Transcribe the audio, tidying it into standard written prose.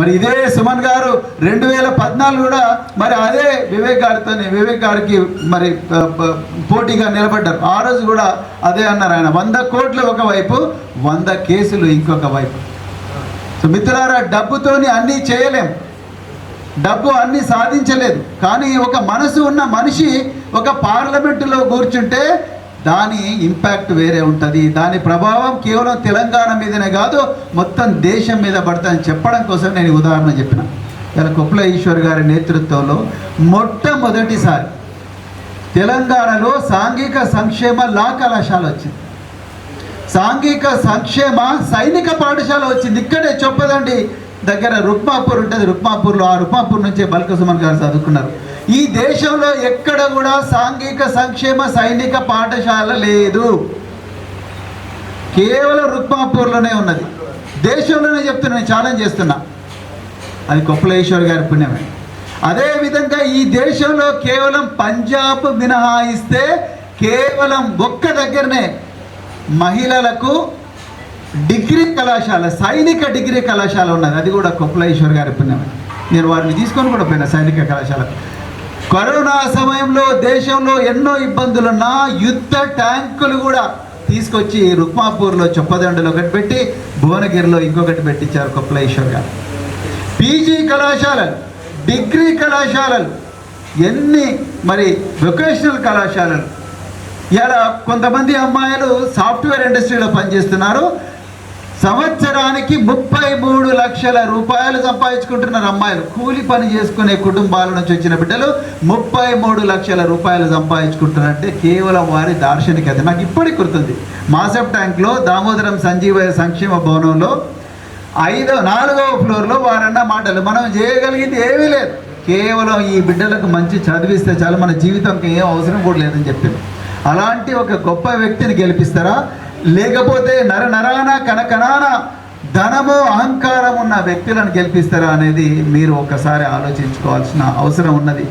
మరి ఇదే సుమన్ గారు 2014 కూడా మరి అదే వివేక్ గారికి మరి పోటీగా నిలబడ్డారు. ఆ రోజు కూడా అదే అన్నారు ఆయన, 100 కోట్లు ఒకవైపు, 100 కేసులు ఇంకొక వైపు. సో మిత్రులారా, డబ్బుతోని అన్నీ చేయలేం, డబ్బు అన్నీ సాధించలేదు. కానీ ఒక మనసు ఉన్న మనిషి ఒక పార్లమెంటులో కూర్చుంటే దాని ఇంపాక్ట్ వేరే ఉంటుంది. దాని ప్రభావం కేవలం తెలంగాణ మీదనే కాదు, మొత్తం దేశం మీద పడుతుందని చెప్పడం కోసం నేను ఉదాహరణ చెప్పిన. ఇలా కొప్పుల ఈశ్వర్ గారి నేతృత్వంలో మొట్టమొదటిసారి తెలంగాణలో సాంఘిక సంక్షేమ లా కళాశాల వచ్చింది, సాంఘిక సంక్షేమ సైనిక పాఠశాల వచ్చింది. ఇక్కడే చొప్పదండి దగ్గర రుక్మాపూర్ ఉంటుంది, రుక్మాపూర్లో, ఆ రుక్మాపూర్ నుంచే బల్క సుమన్ గారు చదువుకున్నారు. ఈ దేశంలో ఎక్కడ కూడా సాంఘిక సంక్షేమ సైనిక పాఠశాల లేదు, కేవలం రుక్మాపూర్లోనే ఉన్నది. దేశంలోనే చెప్తున్నా, నేను ఛాలెంజ్ చేస్తున్నా, అది కొప్పులేశ్వర్ గారి పుణ్యమే. అదేవిధంగా ఈ దేశంలో కేవలం పంజాబ్ మినహాయిస్తే కేవలం ఒక్క దగ్గరనే మహిళలకు డిగ్రీ కళాశాల, సైనిక డిగ్రీ కళాశాల ఉన్నది, అది కూడా కొప్పులేశ్వర్ గారి పుణ్యమే. నేను వారిని తీసుకొని కూడా పోయినా సైనిక కళాశాల. కరోనా సమయంలో దేశంలో ఎన్నో ఇబ్బందులున్నా యుద్ధ ట్యాంకులు కూడా తీసుకొచ్చి రుక్మాపూర్లో చొప్పదండలో ఒకటి పెట్టి, భువనగిరిలో ఇంకొకటి పెట్టించారు కొప్పులేశ్వర్ గారు. పీజీ కళాశాలలు, డిగ్రీ కళాశాలలు, ఎన్ని మరి వొకేషనల్ కళాశాలలు. ఇలా కొంతమంది అమ్మాయిలు సాఫ్ట్వేర్ ఇండస్ట్రీలో పనిచేస్తున్నారు, సంవత్సరానికి 33 లక్షల రూపాయలు సంపాదించుకుంటున్నారు అమ్మాయిలు. కూలి పని చేసుకునే కుటుంబాల నుంచి వచ్చిన బిడ్డలు 33 లక్షల రూపాయలు సంపాదించుకుంటున్నారంటే కేవలం వారి దార్శనికత. నాకు ఇప్పటికి గుర్తుంది, మాసప్ ట్యాంక్లో దామోదరం సంజీవయ్య సంక్షేమ భవనంలో 4వ ఫ్లోర్లో వారన్న మాటలు, మనం చేయగలిగింది ఏమీ లేదు, కేవలం ఈ బిడ్డలకు మంచి చదివిస్తే చాలు, మన జీవితంకి ఏం అవసరం కూడా లేదని చెప్పింది. అలాంటి ఒక గొప్ప వ్యక్తిని గెలిపిస్తారా, లేకపోతే నరాన కనకనాన ధనము అహంకారం ఉన్న వ్యక్తులను గెలిపిస్తారా అనేది మీరు ఒకసారి ఆలోచించుకోవాల్సిన అవసరం ఉన్నది.